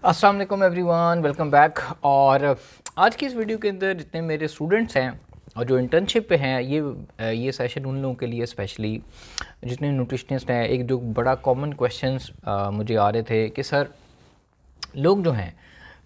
अस्सलाम वालेकुम everyone, welcome back. और आज की इस वीडियो के अंदर जितने मेरे स्टूडेंट्स हैं और जो इंटर्नशिप पे हैं, ये सेशन उन लोगों के लिए स्पेशली जितने न्यूट्रिशनिस्ट हैं। एक जो बड़ा कॉमन क्वेश्चंस मुझे आ रहे थे कि सर, लोग जो हैं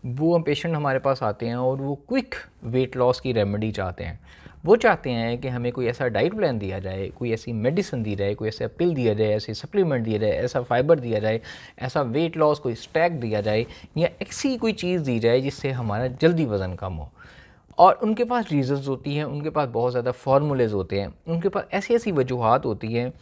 वो पेशेंट हमारे पास आते हैं और वो क्विक वेट लॉस की रेमेडी चाहते हैं। वो चाहते हैं कि हमें कोई ऐसा डाइट प्लान दिया जाए, कोई ऐसी मेडिसिन दी जाए, कोई ऐसा पिल दिया जाए, ऐसे सप्लीमेंट दिया जाए, ऐसा फाइबर दिया जाए, ऐसा वेट लॉस कोई स्टैक दिया जाए, या ऐसी कोई चीज़ दी जाए जिससे हमारा जल्दी वज़न कम हो। और उनके पास रीज़न्स होती हैं, उनके पास बहुत ज़्यादा फार्मूलेज होते हैं, उनके पास ऐसी ऐसी वजूहत होती हैं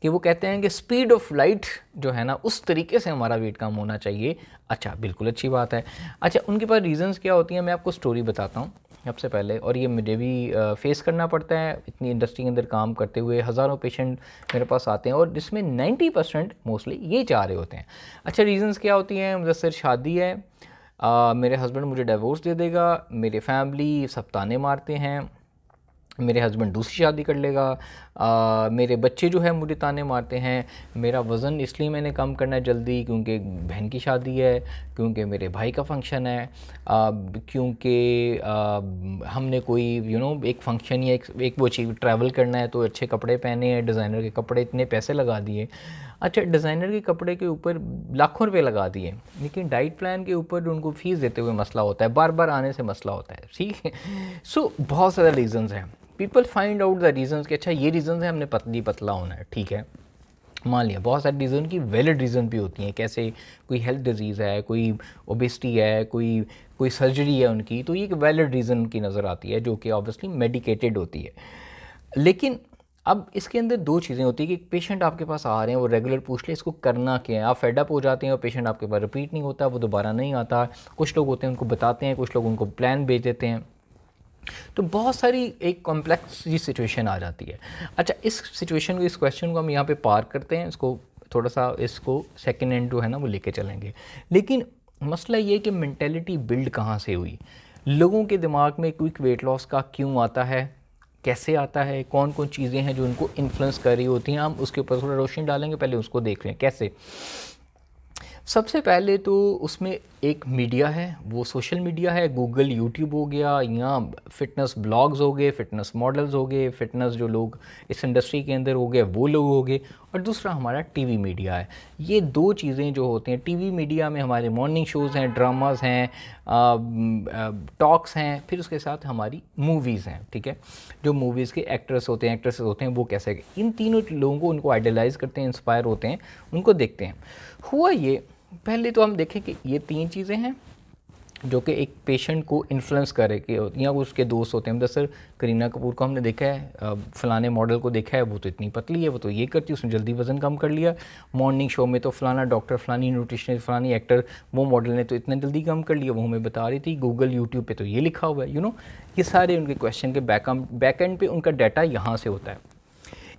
कि वो कहते हैं कि स्पीड ऑफ लाइट जो है ना, उस तरीके से हमारा वेट कम होना चाहिए। अच्छा, बिल्कुल अच्छी बात है। अच्छा, उनके पास रीज़न्स क्या होती हैं, मैं आपको स्टोरी बताता हूँ सबसे पहले। और ये मुझे भी फेस करना पड़ता है, इतनी इंडस्ट्री के अंदर काम करते हुए हज़ारों पेशेंट मेरे पास आते हैं और जिसमें 90% मोस्टली ये चाह रहे होते हैं। अच्छा, रीज़न्स क्या होती हैं? मुझे शादी है, मेरे हस्बैंड मुझे डिवोर्स दे देगा, मेरे फैमिली सब ताने मारते हैं, मेरे हस्बैंड दूसरी शादी कर लेगा, मेरे बच्चे जो है मुझे ताने मारते हैं, मेरा वज़न इसलिए मैंने कम करना है जल्दी क्योंकि बहन की शादी है, क्योंकि मेरे भाई का फंक्शन है, क्योंकि हमने कोई एक फ़ंक्शन या एक वो चीज़ ट्रैवल करना है तो अच्छे कपड़े पहने हैं, डिज़ाइनर के कपड़े, इतने पैसे लगा दिए। अच्छा, डिज़ाइनर के कपड़े के ऊपर लाखों रुपए लगा दिए, लेकिन डाइट प्लान के ऊपर उनको फ़ीस देते हुए मसला होता है, बार बार आने से मसला होता है। ठीक है। सो बहुत सारे रीज़न्स हैं। People find out the reasons कि अच्छा ये रीज़न्स है, हमने पतली पतला होना है। ठीक है, मान लिया। बहुत सारे रीज़न की वैलिड रीज़न भी होती हैं, कैसे कोई हेल्थ डिजीज़ है, कोई ओबेसिटी है, कोई कोई सर्जरी है उनकी, तो ये एक वैलिड रीज़न की नज़र आती है जो कि ऑब्वियसली मेडिकेटेड होती है। लेकिन अब इसके अंदर दो चीज़ें होती हैं कि एक पेशेंट आपके पास आ रहे हैं, वो रेगुलर पूछ ले इसको करना क्या है, आप फेड अप हो जाते हैं और पेशेंट आपके पास रिपीट नहीं होता, वो दोबारा नहीं आता। कुछ लोग होते हैं उनको बताते हैं, कुछ लोग उनको प्लान भेज देते हैं, तो बहुत सारी एक कॉम्प्लेक्स जी सिचुएशन आ जाती है। अच्छा, इस सिचुएशन को, इस क्वेश्चन को हम यहाँ पे पार करते हैं, इसको थोड़ा सा, इसको सेकेंड एंड जो है ना वो लेके चलेंगे। लेकिन मसला ये कि मेंटेलिटी बिल्ड कहाँ से हुई, लोगों के दिमाग में क्विक वेट लॉस का क्यों आता है, कैसे आता है, कौन कौन चीज़ें हैं जो उनको इन्फ्लुएंस कर रही होती हैं, हम उसके ऊपर थोड़ा रोशनी डालेंगे। पहले उसको देख लें कैसे। सबसे पहले तो उसमें एक मीडिया है, वो सोशल मीडिया है, गूगल, यूट्यूब हो गया, या फ़िटनेस ब्लॉग्स हो गए, फ़िटनेस मॉडल्स हो गए, फ़िटनेस जो लोग इस इंडस्ट्री के अंदर हो गए वो लोग हो गए, और दूसरा हमारा टीवी मीडिया है। ये दो चीज़ें जो होती हैं, टीवी मीडिया में हमारे मॉर्निंग शोज़ हैं, ड्रामास हैं, टॉक्स हैं, फिर उसके साथ हमारी मूवीज़ हैं। ठीक है, जो मूवीज़ के एक्ट्रेस होते हैं, एक्ट्रेसेस होते हैं, वो कैसे इन तीनों लोगों को उनको आइडलाइज़ करते हैं, इंस्पायर होते हैं, उनको देखते हैं। हुआ ये, पहले तो हम देखें कि ये तीन चीज़ें हैं जो कि एक पेशेंट को इन्फ्लुएंस करे, कि या उसके दोस्त होते हैं। हम सर, करीना कपूर को हमने देखा है, फ़लाने मॉडल को देखा है, वो तो इतनी पतली है, वो तो ये करती है, उसने जल्दी वज़न कम कर लिया। मॉर्निंग शो में तो फ़लाना डॉक्टर, फ़लानी न्यूट्रिशनिस्ट, फ़लानी एक्टर, वो मॉडल ने तो इतना जल्दी कम कर लिया, वो हमें बता रही थी। गूगल, यूट्यूब पे तो ये लिखा हुआ है। ये सारे उनके क्वेश्चन के बैक एंड पे उनका डाटा यहाँ से होता है।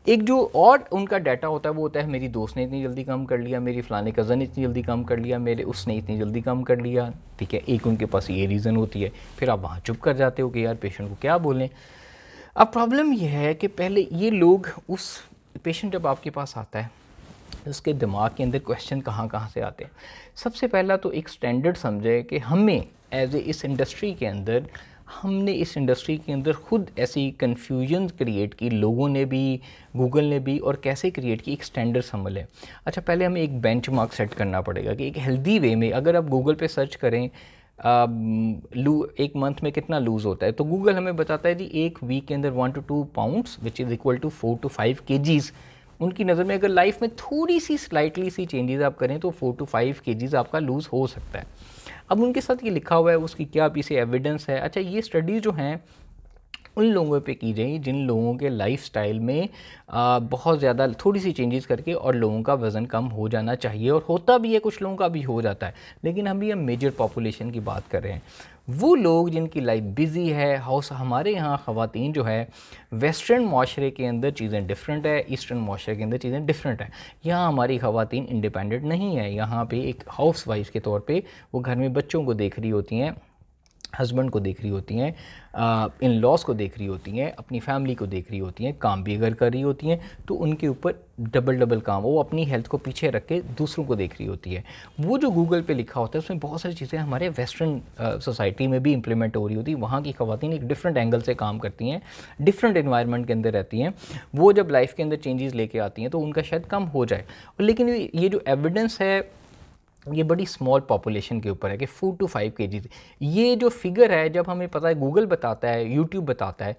एक जो और उनका डाटा होता है वो होता है, मेरी दोस्त ने इतनी जल्दी कम कर लिया, मेरी फ़लाने कज़न ने इतनी जल्दी कम कर लिया, मेरे उसने इतनी जल्दी कम कर लिया। ठीक है, एक उनके पास ये रीज़न होती है, फिर आप वहाँ चुप कर जाते हो कि यार पेशेंट को क्या बोलें। अब प्रॉब्लम ये है कि पहले ये लोग, उस पेशेंट जब आपके पास आता है, उसके दिमाग के अंदर क्वेश्चन कहाँ कहाँ से आते हैं। सबसे पहला तो एक स्टैंडर्ड समझे कि हमें एज ए इस इंडस्ट्री के अंदर, हमने इस इंडस्ट्री के अंदर खुद ऐसी कन्फ्यूजन क्रिएट की, लोगों ने भी, गूगल ने भी, और कैसे क्रिएट की, एक स्टैंडर्ड समझ लें। अच्छा, पहले हमें एक बेंचमार्क सेट करना पड़ेगा कि एक हेल्दी वे में, अगर आप गूगल पे सर्च करें एक मंथ में कितना लूज़ होता है, तो गूगल हमें बताता है जी एक वीक के अंदर 1 to 2 pounds which is equal to 4 to 5 kgs। उनकी नज़र में अगर लाइफ में थोड़ी सी स्लाइटली सी चेंजेस आप करें तो 4 to 5 kgs आपका लूज़ हो सकता है। अब उनके साथ ये लिखा हुआ है, उसकी क्या पीछे एविडेंस है। अच्छा, ये स्टडी जो हैं उन लोगों पे की जाए जिन लोगों के लाइफस्टाइल में बहुत ज़्यादा थोड़ी सी चेंजेस करके और लोगों का वज़न कम हो जाना चाहिए, और होता भी है, कुछ लोगों का भी हो जाता है, लेकिन हम भी मेजर पॉपुलेशन की बात कर रहे हैं। वो लोग जिनकी लाइफ बिज़ी है, हाउस, हमारे यहाँ ख़वातीन जो है, वेस्टर्न माशरे के अंदर चीज़ें डिफरेंट है, ईस्टर्न माशरे के अंदर चीज़ें डिफरेंट है। यहाँ हमारी ख़वातीन इंडिपेंडेंट नहीं है, यहाँ पे एक हाउस वाइफ के तौर पे वो घर में बच्चों को देख रही होती हैं, हस्बैंड को देख रही होती हैं, इन लॉज को देख रही होती हैं, अपनी फैमिली को देख रही होती हैं, काम भी अगर कर रही होती हैं तो उनके ऊपर डबल डबल काम, वो अपनी हेल्थ को पीछे रख के दूसरों को देख रही होती है। वो जो गूगल पे लिखा होता है उसमें बहुत सारी चीज़ें हमारे वेस्टर्न सोसाइटी में भी इम्प्लीमेंट हो रही होती है। वहाँ की ख़वातीन एक डिफरेंट एंगल से काम करती हैं, डिफरेंट इन्वायरमेंट के अंदर रहती हैं। वो जब लाइफ के अंदर चेंजेस लेके आती हैं तो उनका शायद कम हो जाए। लेकिन ये जो एविडेंस है ये बड़ी स्मॉल पॉपुलेशन के ऊपर है कि 4 to 5 kg। ये जो फिगर है जब हमें पता है, गूगल बताता है, यूट्यूब बताता है,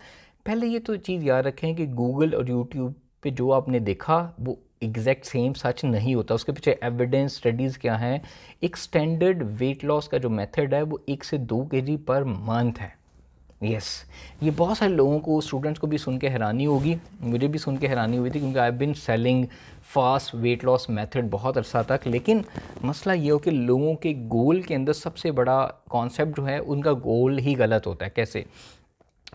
पहले ये तो चीज़ याद रखें कि गूगल और यूट्यूब पे जो आपने देखा वो एग्जैक्ट सेम सच नहीं होता। उसके पीछे एविडेंस स्टडीज़ क्या हैं। एक स्टैंडर्ड वेट लॉस का जो मेथड है वो 1 से 2 kg पर मंथ है। यस, ये बहुत सारे लोगों को, स्टूडेंट्स को भी सुन के हैरानी होगी, मुझे भी सुन के हैरानी हुई थी, क्योंकि I been selling fast weight loss method बहुत अरसा तक। लेकिन मसला ये हो कि लोगों के गोल के अंदर सबसे बड़ा कॉन्सेप्ट जो है उनका गोल ही गलत होता है। कैसे?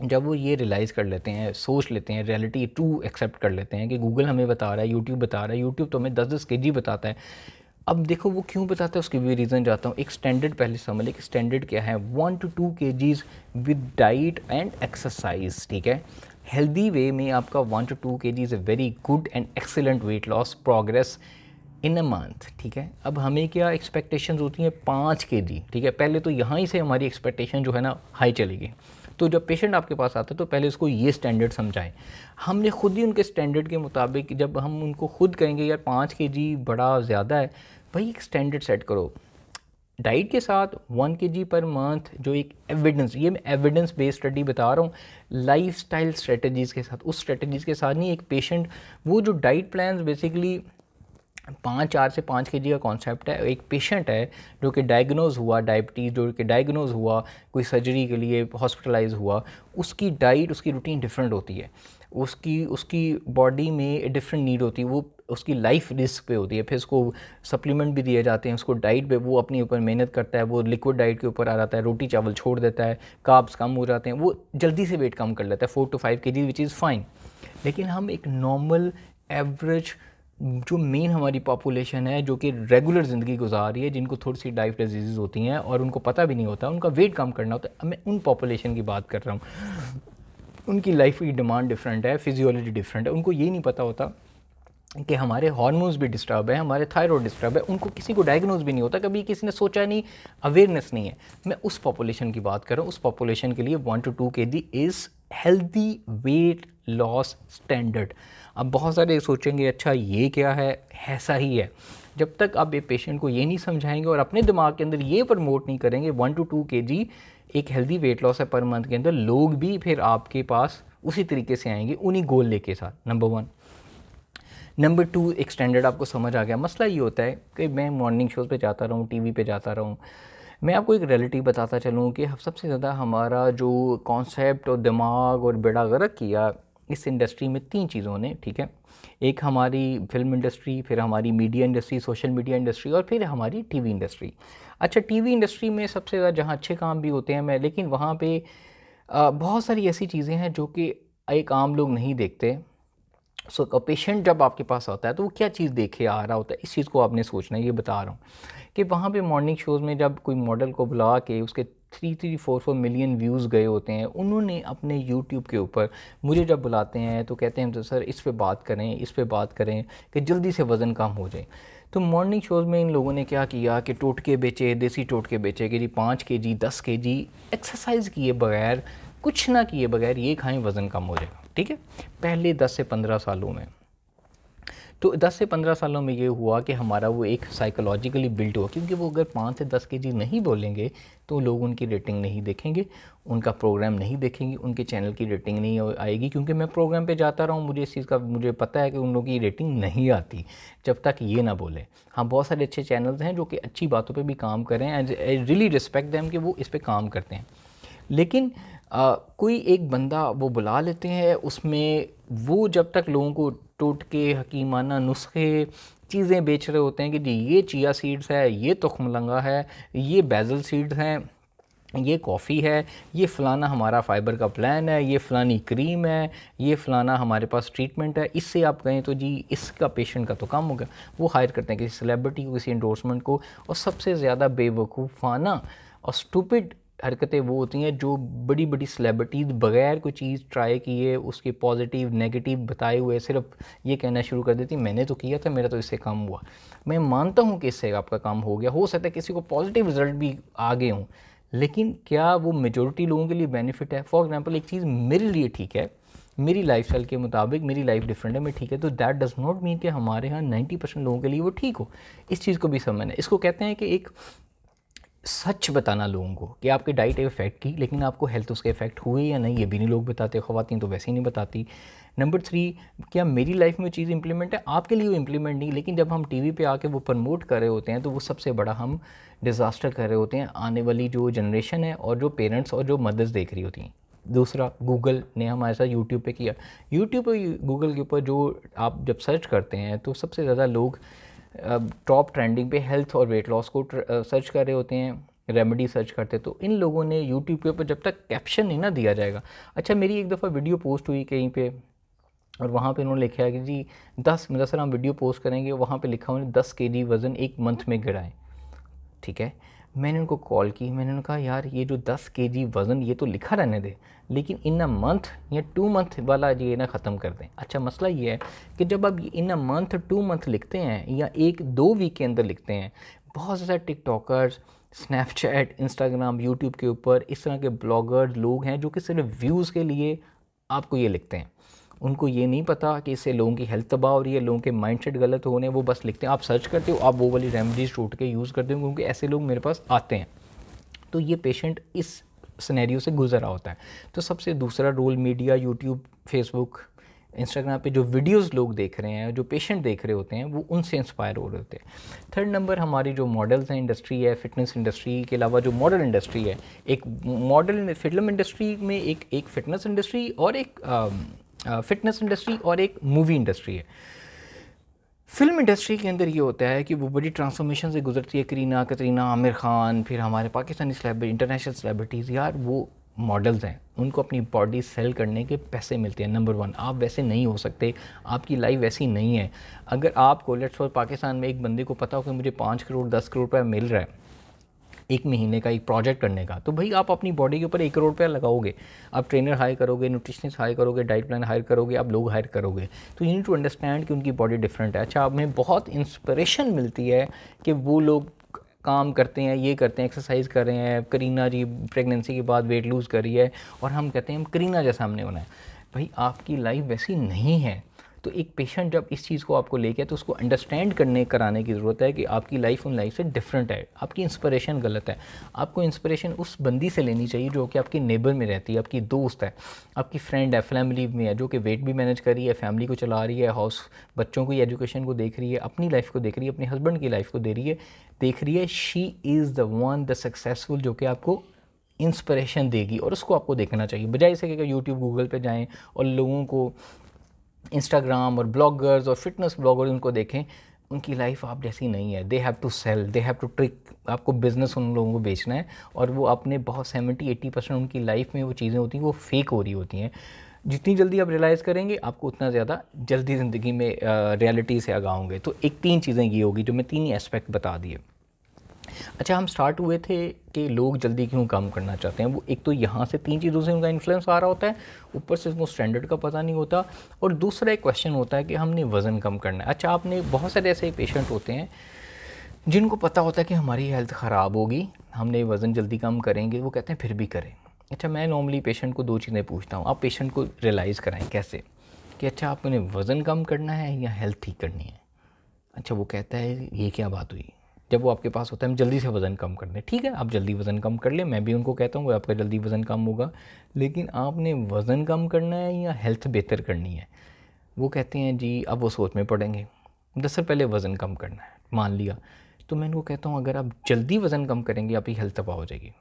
जब वो ये रियलाइज़ कर लेते हैं, सोच लेते हैं, रियलिटी ट्रू एक्सेप्ट कर लेते हैं कि गूगल हमें बता रहा है, यूट्यूब बता रहा है, यूट्यूब तो हमें 10-10 kg बताता है। अब देखो वो क्यों बताता है, उसकी भी रीज़न जाता हूँ। एक स्टैंडर्ड पहले समझ लें कि स्टैंडर्ड क्या है। 1 to 2 kgs with diet and exercise, ठीक है। हेल्दी वे में आपका 1 to 2 kg is a very good and excellent weight loss progress in a month, ठीक है। अब हमें क्या एक्सपेक्टेशंस होती हैं? 5 kg, ठीक है। पहले तो यहाँ ही से हमारी एक्सपेक्टेशन जो है ना हाई चलेगी। तो जब पेशेंट आपके पास आता है तो पहले उसको ये स्टैंडर्ड समझाएं। हमने खुद ही उनके स्टैंडर्ड के मुताबिक, जब हम उनको खुद कहेंगे यार 5 kg बड़ा ज़्यादा है, भाई एक स्टैंडर्ड सेट करो डाइट के साथ। 1 kg पर मंथ जो एक एविडेंस, ये मैं एविडेंस बेस्ड स्टडी बता रहा हूँ, लाइफस्टाइल स्ट्रेटजीज़ के साथ, उस स्ट्रेटजीज़ के साथ नहीं। एक पेशेंट, वो जो डाइट प्लान्स बेसिकली 4 से 5 kg का कॉन्सेप्ट है। एक पेशेंट है जो कि डायग्नोज हुआ डायबिटीज़, जो कि डायग्नोज हुआ कोई सर्जरी के लिए हॉस्पिटलाइज हुआ, उसकी डाइट, उसकी रूटीन डिफरेंट होती है। उसकी बॉडी में डिफरेंट नीड होती है, वो उसकी लाइफ रिस्क पे होती है। फिर उसको सप्लीमेंट भी दिए जाते हैं, उसको डाइट पे वो अपने ऊपर मेहनत करता है, वो लिक्विड डाइट के ऊपर आ जाता है, रोटी चावल छोड़ देता है, कार्ब्स कम हो जाते हैं, वो जल्दी से वेट कम कर लेता है 4 to 5 kg, which is fine. लेकिन हम एक नॉर्मल एवरेज जो मेन हमारी पॉपुलेशन है, जो कि रेगुलर ज़िंदगी गुजार रही है, जिनको थोड़ी सी डाइट डिजीज़ होती हैं और उनको पता भी नहीं होता, उनका वेट कम करना होता है, मैं उन पॉपुलेशन की बात कर रहा हूँ। उनकी लाइफ की डिमांड डिफरेंट है, फिजियोलॉजी डिफरेंट है, उनको ये नहीं पता होता कि हमारे हार्मोन्स भी डिस्टर्ब है, हमारे थायराइड डिस्टर्ब है, उनको किसी को डायग्नोज भी नहीं होता, कभी किसी ने सोचा नहीं, अवेयरनेस नहीं है। मैं उस पॉपुलेशन की बात कर रहा हूँ। उस पॉपुलेशन के लिए 1 to 2 kg is healthy weight loss standard. अब बहुत सारे सोचेंगे अच्छा ये क्या है, ऐसा ही है। जब तक आप ये पेशेंट को ये नहीं समझाएंगे और अपने दिमाग के अंदर ये प्रमोट नहीं करेंगे 1 to 2 kg एक हेल्दी वेट लॉस है पर मंथ के अंदर, लोग भी फिर आपके पास उसी तरीके से आएंगे, उन्हीं गोल लेके साथ। नंबर 1। नंबर 2, एक स्टैंडर्ड आपको समझ आ गया। मसला ये होता है कि मैं मॉर्निंग शोज़ पे जाता रहूँ, टीवी पे जाता रहूँ, मैं आपको एक रियलिटी बताता चलूँ कि सबसे ज़्यादा हमारा जो कॉन्सेप्ट और दिमाग और बेड़ा गर्क किया इस इंडस्ट्री में 3 चीज़ों ने, ठीक है। एक हमारी फिल्म इंडस्ट्री, फिर हमारी media industry, social media industry, और फिर हमारी टीवी इंडस्ट्री। अच्छा, टीवी इंडस्ट्री में सबसे ज़्यादा जहाँ अच्छे काम भी होते हैं मैं, लेकिन वहाँ पे बहुत सारी ऐसी चीज़ें हैं जो कि एक आम लोग नहीं देखते। सो पेशेंट जब आपके पास आता है तो वो क्या चीज़ देखे आ रहा होता है, इस चीज़ को आपने सोचना है। ये बता रहा हूँ कि वहाँ पे मॉर्निंग शोज़ में जब कोई मॉडल को बुला के उसके 3-4 मिलियन व्यूज़ गए होते हैं, उन्होंने अपने यूट्यूब के ऊपर मुझे जब बुलाते हैं तो कहते हैं तो सर इस पे बात करें, इस पे बात करें कि जल्दी से वज़न कम हो जाए। तो मॉर्निंग शोज़ में इन लोगों ने क्या किया कि टोटके बेचे, देसी टोटके बेचे कि जी 5 kg 10 kg एक्सरसाइज किए बगैर, कुछ ना किए बगैर ये खाएं वज़न कम हो जाएगा, ठीक है। पहले 10 से 15 सालों में, तो 10 से 15 सालों में ये हुआ कि हमारा वो एक साइकोलॉजिकली बिल्ट हुआ, क्योंकि वो अगर 5 से 10 kg नहीं बोलेंगे तो लोग उनकी रेटिंग नहीं देखेंगे, उनका प्रोग्राम नहीं देखेंगे, उनके चैनल की रेटिंग नहीं आएगी। क्योंकि मैं प्रोग्राम पे जाता रहा हूँ, मुझे इस चीज़ का मुझे पता है कि उन लोगों की रेटिंग नहीं आती जब तक ये ना बोले। हाँ, बहुत सारे अच्छे चैनल्स हैं जो कि अच्छी बातों पर भी काम कर रहे हैं, आई रियली रिस्पेक्ट देम कि वो इस पर काम करते हैं। लेकिन कोई एक बंदा वो बुला लेते हैं, उसमें वो जब तक लोगों को टोटके, हकीमाना नुस्खे, चीज़ें बेच रहे होते हैं कि जी ये चिया सीड्स है, ये तुखमलंगा है, ये बैजल सीड्स हैं, ये कॉफ़ी है, ये फ़लाना हमारा फ़ाइबर का प्लान है, ये फ़लानी क्रीम है, ये फ़लाना हमारे पास ट्रीटमेंट है, इससे आप कहें तो जी इसका पेशेंट का तो कम हो गया। वो हायर करते हैं किसी सेलिब्रिटी को, किसी एंडोर्समेंट को, और सबसे ज़्यादा बेवकूफ़ाना और स्टूपिड हरकतें वो होती हैं जो बड़ी बड़ी सेलिब्रिटीज़ बगैर कोई चीज़ ट्राई किए उसके पॉजिटिव नेगेटिव बताए हुए सिर्फ ये कहना शुरू कर देती, मैंने तो किया था, मेरा तो इससे काम हुआ। मैं मानता हूँ कि इससे आपका काम हो गया, हो सकता है किसी को पॉजिटिव रिजल्ट भी आ गए हों, लेकिन क्या वो मेजोरिटी लोगों के लिए बेनिफिट है? फॉर एग्जाम्पल एक चीज़ मेरे लिए ठीक है, मेरी लाइफस्टाइल के मुताबिक मेरी लाइफ डिफरेंट है, मैं ठीक है, तो दैट डज़ नॉट मीन कि हमारे यहाँ 90% लोगों के लिए वो ठीक हो। इस चीज़ को भी समझना है। इसको कहते हैं कि एक सच बताना लोगों को कि आपकी डाइट इफ़ेक्ट की, लेकिन आपको हेल्थ उसके इफ़ेक्ट हुए या नहीं ये भी नहीं लोग बताते, ख़वातीन तो वैसे ही नहीं बताती। नंबर 3, क्या मेरी लाइफ में वो चीज़ इंप्लीमेंट है? आपके लिए वो इंप्लीमेंट नहीं, लेकिन जब हम टीवी पे आके वो प्रमोट कर रहे होते हैं तो वो सबसे बड़ा हम डिज़ास्टर कर रहे होते हैं आने वाली जो जनरेशन है और जो पेरेंट्स और जो मदर्स देख रही होती हैं। दूसरा, गूगल ने हमारे साथ यूट्यूब पे किया। यूट्यूब पे गूगल के ऊपर जो आप जब सर्च करते हैं तो सबसे ज़्यादा लोग टॉप ट्रेंडिंग पे हेल्थ और वेट लॉस को सर्च कर रहे होते हैं, रेमेडी सर्च करते। तो इन लोगों ने यूट्यूब के ऊपर जब तक कैप्शन नहीं ना दिया जाएगा, अच्छा मेरी एक दफ़ा वीडियो पोस्ट हुई कहीं पे और वहाँ पे उन्होंने लिखा है कि जी 10 मतलब सर हम वीडियो पोस्ट करेंगे, वहाँ पे लिखा उन्होंने 10 केजी वज़न एक मंथ में गिराएं। ठीक है, मैंने उनको कॉल की, मैंने उनको कहा यार ये जो 10 केजी वज़न ये तो लिखा रहने दे, लेकिन इन अ मंथ या 2 मंथ वाला ये ना ख़त्म कर दें। अच्छा मसला ये है कि जब आप इन अ मंथ 2 मंथ लिखते हैं या 1-2 वीक के अंदर लिखते हैं, बहुत ज़्यादा टिकटॉकर्स, स्नैपचैट, इंस्टाग्राम, यूट्यूब के ऊपर इस तरह के ब्लॉगर्स लोग हैं जो कि सिर्फ व्यूज़ के लिए आपको ये लिखते हैं। उनको ये नहीं पता कि इससे लोगों की हेल्थ तबाह हो रही है, लोगों के माइंडसेट गलत हो रहे हैं, वो बस लिखते हैं। आप सर्च करते हो, आप वो वाली रेमेडीज़ ढूंढ के यूज़ करते हो, क्योंकि ऐसे लोग मेरे पास आते हैं। तो ये पेशेंट इस सिनेरियो से गुजर रहा होता है। तो सबसे दूसरा role media, YouTube, Facebook, Instagram पे जो वीडियोस लोग देख रहे हैं, जो पेशेंट देख रहे होते हैं, वो उनसे इंस्पायर हो रहे होते हैं। थर्ड नंबर, हमारी जो मॉडल्स हैं, इंडस्ट्री है, फिटनेस इंडस्ट्री के अलावा जो मॉडल इंडस्ट्री है, एक मॉडल फिल्म इंडस्ट्री में एक फिटनेस इंडस्ट्री और एक फिटनेस इंडस्ट्री और एक मूवी इंडस्ट्री है। फिल्म इंडस्ट्री के अंदर ये होता है कि वो बड़ी ट्रांसफॉर्मेशन से गुजरती है। करीना, कतरीना, आमिर खान, फिर हमारे पाकिस्तानी इंटरनेशनल सेलिब्रिटीज़, यार वो मॉडल्स हैं, उनको अपनी बॉडी सेल करने के पैसे मिलते हैं। नंबर 1, आप वैसे नहीं हो सकते, आपकी लाइफ वैसी नहीं है। अगर आपको लेट्स फॉर पाकिस्तान में एक बंदे को पता हो कि मुझे 5 करोड़ 10 करोड़ रुपये मिल रहा है एक महीने का एक प्रोजेक्ट करने का, तो भाई आप अपनी बॉडी के ऊपर 1 करोड़ रुपया लगाओगे, आप ट्रेनर हायर करोगे, न्यूट्रिशनिस्ट हायर करोगे, डाइट प्लान हायर करोगे, आप लोग हायर करोगे। तो यू नीड टू अंडरस्टैंड कि उनकी बॉडी डिफरेंट है। अच्छा, हमें बहुत इंस्पिरेशन मिलती है कि वो लोग काम करते हैं, ये करते हैं, एक्सरसाइज कर रहे हैं। करीना जी प्रेगनेंसी के बाद वेट लूज़ कर रही है और हम कहते हैं हम करीना जैसा हमने होना है। भाई आपकी लाइफ वैसी नहीं है। तो एक पेशेंट जब इस चीज़ को आपको लेके तो उसको अंडरस्टैंड कराने की ज़रूरत है कि आपकी लाइफ उन लाइफ से डिफरेंट है, आपकी इंस्पिरेशन गलत है। आपको इंस्पिरेशन उस बंदी से लेनी चाहिए जो कि आपके नेबर में रहती है, आपकी दोस्त है, आपकी फ्रेंड है, फैमिली में है, जो कि वेट भी मैनेज कर रही है, फैमिली को चला रही है, बच्चों की एजुकेशन को देख रही है, अपनी लाइफ को देख रही है, अपने हस्बैंड की लाइफ को देख रही है। She is the one the successful जो कि आपको इंस्पिरेशन देगी और उसको आपको देखना चाहिए, बजाय इसे कि यूट्यूब गूगल पे जाएं और लोगों को इंस्टाग्राम और ब्लॉगर्स और फिटनेस ब्लॉगर उनको देखें। उनकी लाइफ आप जैसी नहीं है। They have to sell, they have to trick, आपको बिज़नेस उन लोगों को बेचना है और वो अपने बहुत 70-80% उनकी लाइफ में वो चीज़ें होती हैं वो फेक हो रही होती हैं। जितनी जल्दी आप रियलाइज़ करेंगे आपको उतना ज़्यादा जल्दी ज़िंदगी में रियलिटी से आगाह होंगे। तो एक 3 चीज़ें ये होगी जो मैं 3 ही एस्पेक्ट बता दिए। अच्छा, हम स्टार्ट हुए थे कि लोग जल्दी क्यों काम करना चाहते हैं। वो एक तो यहाँ से 3 चीज़ों से उनका इन्फ्लुएंस आ रहा होता है, ऊपर से उनको स्टैंडर्ड का पता नहीं होता, और दूसरा एक क्वेश्चन होता है कि हमने वज़न कम करना है। अच्छा, आपने बहुत सारे ऐसे पेशेंट होते हैं जिनको पता होता है कि हमारी हेल्थ ख़राब होगी, हमने वज़न जल्दी कम करेंगे, वो कहते हैं फिर भी करें। अच्छा, मैं नॉर्मली पेशेंट को 2 चीज़ें पूछता हूँ, आप पेशेंट को रियलाइज़ कराएँ कैसे कि अच्छा आपने वज़न कम करना है या हेल्थ ठीक करनी है। अच्छा, वो कहता है ये क्या बात हुई। जब वो आपके पास होता है हम जल्दी से वज़न कम कर दें, ठीक है आप जल्दी वज़न कम कर लें, मैं भी उनको कहता हूँ आपका जल्दी वज़न कम होगा, लेकिन आपने वज़न कम करना है या हेल्थ बेहतर करनी है। वो कहते हैं जी अब वो सोच में पड़ेंगे, 10 साल पहले वज़न कम करना है, मान लिया। तो मैं उनको कहता हूँ अगर आप जल्दी वज़न कम करेंगे आपकी हेल्थ तबाह हो जाएगी।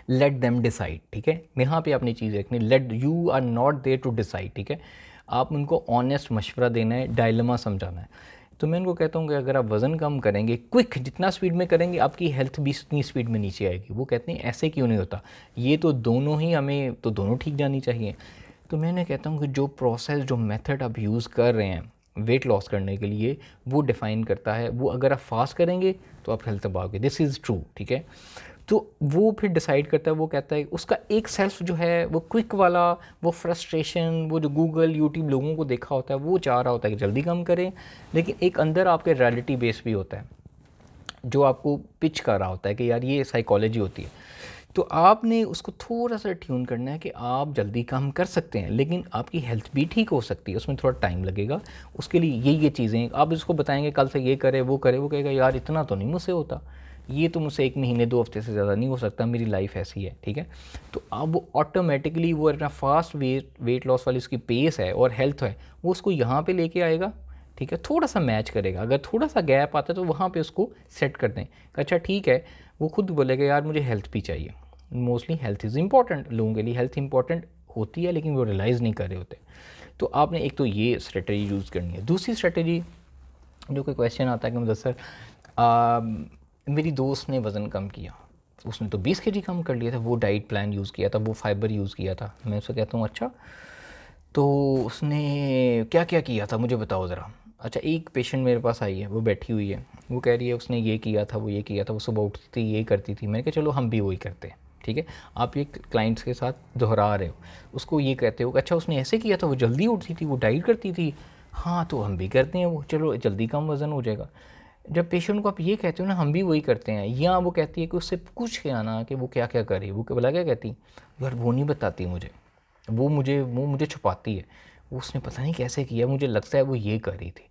लेट देम डिसाइड, ठीक है, यहाँ पे अपनी चीज़ रखनी, let you are not there to decide, ठीक है, आप उनको ऑनेस्ट मशवरा देना है, डायलेमा समझाना है। तो मैं उनको कहता हूँ कि अगर आप वज़न कम करेंगे क्विक, जितना स्पीड में करेंगे आपकी हेल्थ भी उतनी स्पीड में नीचे आएगी। वो कहते हैं ऐसे क्यों नहीं होता, ये तो दोनों ही हमें तो दोनों ठीक जानी चाहिए। तो मैंने कहता हूँ कि जो प्रोसेस जो मेथड आप यूज़ कर रहे हैं वेट लॉस करने के लिए वो डिफ़ाइन करता है, वो अगर आप फास्ट करेंगे तो आप हेल्थ तबाह होगे, दिस इज़ ट्रू, ठीक है। तो वो फिर डिसाइड करता है, वो कहता है उसका एक सेल्फ जो है वो क्विक वाला, वो फ्रस्ट्रेशन, वो जो गूगल यूट्यूब लोगों को देखा होता है वो चाह रहा होता है कि जल्दी काम करें, लेकिन एक अंदर आपके रियलिटी बेस भी होता है जो आपको पिच कर रहा होता है कि यार ये साइकोलॉजी होती है। तो आपने उसको थोड़ा सा ट्यून करना है कि आप जल्दी काम कर सकते हैं लेकिन आपकी हेल्थ भी ठीक हो सकती है, उसमें थोड़ा टाइम लगेगा। उसके लिए ये चीज़ें आप उसको बताएंगे कल से ये करे, वो कहेगा यार इतना तो नहीं मुझसे होता, ये तो मुझसे 1 महीने 2 हफ्ते से ज़्यादा नहीं हो सकता, मेरी लाइफ ऐसी है, ठीक है। तो अब वो ऑटोमेटिकली वो अपना फास्ट वेट लॉस वाली उसकी पेस है और हेल्थ है वो उसको यहाँ पे लेके आएगा, ठीक है। थोड़ा सा मैच करेगा, अगर थोड़ा सा गैप आता है तो वहाँ पे उसको सेट कर दें, अच्छा ठीक है। वो खुद बोलेगा यार मुझे हेल्थ भी चाहिए। मोस्टली हेल्थ इज़ इंपॉर्टेंट, लोगों के लिए हेल्थ इंपॉर्टेंट होती है लेकिन वो रियलाइज़ नहीं कर रहे होते। तो आपने एक तो ये स्ट्रेटजी यूज़ करनी है। दूसरी स्ट्रेटजी जो कोई क्वेश्चन आता है कि मतलब सर मेरी दोस्त ने वज़न कम किया, उसने तो 20 kg कम कर लिया था, वो डाइट प्लान यूज़ किया था, वो फाइबर यूज़ किया था। मैं उससे कहता हूँ अच्छा तो उसने क्या क्या किया था मुझे बताओ ज़रा। अच्छा, एक पेशेंट मेरे पास आई है, वो बैठी हुई है, वो कह रही है उसने ये किया था, वो ये किया था, वो सुबह उठती थी ये करती थी। मैंने कहा चलो हम भी वही करते हैं, ठीक है। आप ये क्लाइंट्स के साथ दोहरा रहे हो, उसको ये कहते हो कि अच्छा उसने ऐसे किया था, वो जल्दी उठती थी, वो डाइट करती थी, हाँ तो हम भी करते हैं वो, चलो जल्दी कम वज़न हो जाएगा। जब पेशेंट को आप ये कहते हो ना हम भी वही करते हैं, या वो कहती है कि उससे पूछ के आना कि वो क्या क्या करे, वो बोला क्या कहती यार वो नहीं बताती मुझे, वो मुझे छुपाती है, वो उसने पता नहीं कैसे किया, मुझे लगता है वो ये कर रही थी।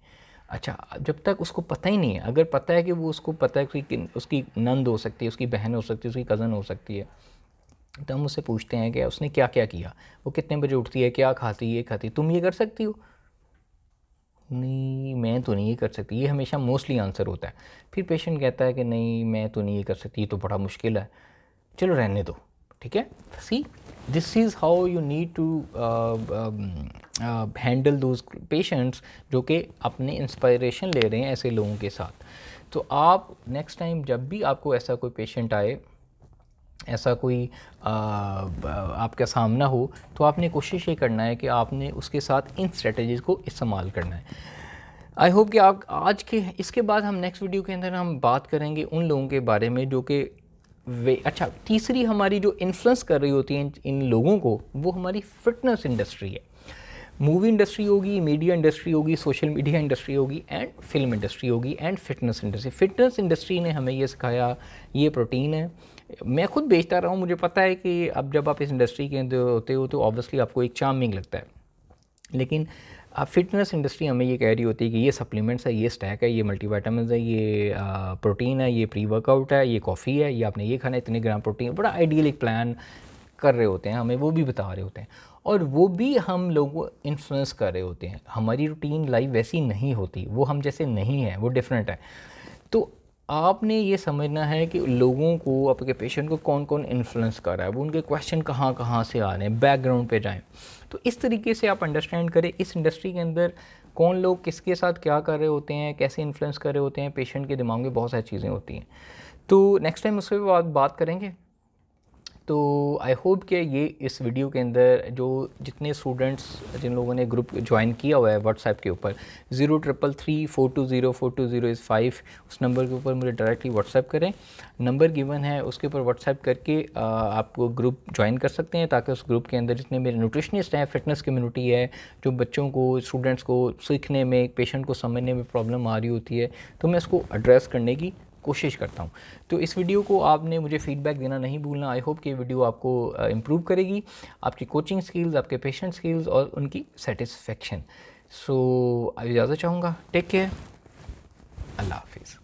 अच्छा, जब तक उसको पता ही नहीं है, अगर पता है कि वो उसको पता है कि उसकी नंद हो सकती है, उसकी बहन हो सकती है, उसकी कज़न हो सकती है, तो हम उससे पूछते हैं कि उसने क्या क्या किया, वो कितने बजे उठती है, क्या खाती है, ये खाती है, तुम ये कर सकती हो? नहीं मैं तो नहीं ये कर सकती, ये हमेशा मोस्टली आंसर होता है। फिर पेशेंट कहता है कि नहीं मैं तो नहीं ये कर सकती, ये तो बड़ा मुश्किल है, चलो रहने दो, ठीक है। See, this is how you need to handle those patients जो कि अपने इंस्पायरेशन ले रहे हैं ऐसे लोगों के साथ। तो आप नेक्स्ट टाइम जब भी आपको ऐसा कोई पेशेंट आए, ऐसा कोई आपका सामना हो, तो आपने कोशिश ये करना है कि आपने उसके साथ इन स्ट्रेटजीज़ को इस्तेमाल करना है। आई होप कि आप आज के इसके बाद हम नेक्स्ट वीडियो के अंदर हम बात करेंगे उन लोगों के बारे में जो कि वे अच्छा, तीसरी हमारी जो इन्फ्लुएंस कर रही होती है इन लोगों को, वो हमारी फिटनेस इंडस्ट्री है। मूवी इंडस्ट्री होगी, मीडिया इंडस्ट्री होगी, सोशल मीडिया इंडस्ट्री होगी एंड फिल्म इंडस्ट्री होगी and fitness industry. Fitness industry ने हमें ये सिखाया ये प्रोटीन है। मैं खुद बेचता रहा हूँ, मुझे पता है कि अब जब आप इस इंडस्ट्री के अंदर होते हो तो ऑब्वियसली आपको एक चार्मिंग लगता है, लेकिन अब फिटनेस इंडस्ट्री हमें ये कह रही होती है कि ये सप्लीमेंट्स है, ये स्टैक है, ये मल्टीविटामिन्स है, ये प्रोटीन है, ये प्री वर्कआउट है, ये कॉफ़ी है, ये आपने ये खाना है, इतने ग्राम प्रोटीन, बड़ा आइडियल एक प्लान कर रहे होते हैं, हमें वो भी बता रहे होते हैं और वो भी हम लोगों को इन्फ्लुएंस कर रहे होते हैं। हमारी रूटीन लाइफ वैसी नहीं होती, वो हम जैसे नहीं है, वो डिफरेंट है। तो आपने ये समझना है कि लोगों को, आपके पेशेंट को कौन कौन इन्फ्लुएंस कर रहा है, वो उनके क्वेश्चन कहाँ कहाँ से आ रहे हैं, बैकग्राउंड पे जाएं। तो इस तरीके से आप अंडरस्टैंड करें इस इंडस्ट्री के अंदर कौन लोग किसके साथ क्या कर रहे होते हैं, कैसे इन्फ्लुएंस कर रहे होते हैं, पेशेंट के दिमाग में बहुत सारी चीज़ें होती हैं। तो नेक्स्ट टाइम उसके बाद बात करेंगे। तो आई होप कि ये इस वीडियो के अंदर जो जितने स्टूडेंट्स जिन लोगों ने ग्रुप ज्वाइन किया हुआ है व्हाट्सएप के ऊपर 0333420420 उस नंबर के ऊपर मुझे डायरेक्टली व्हाट्सएप करें, नंबर गिवन है उसके ऊपर व्हाट्सएप करके आपको ग्रुप ज्वाइन कर सकते हैं, ताकि उस ग्रुप के अंदर जितने मेरे न्यूट्रिशनिस्ट हैं, फिटनेस कम्युनिटी है, जो बच्चों को, स्टूडेंट्स को सीखने में, पेशेंट को समझने में प्रॉब्लम आ रही होती है, तो मैं इसको एड्रेस करने की कोशिश करता हूँ। तो इस वीडियो को आपने मुझे फीडबैक देना नहीं भूलना। आई होप कि ये वीडियो आपको इम्प्रूव करेगी, आपकी कोचिंग स्किल्स, आपके पेशेंट स्किल्स और उनकी सेटिस्फेक्शन। सो इजाज़त चाहूँगा। टेक केयर, अल्लाह हाफिज़।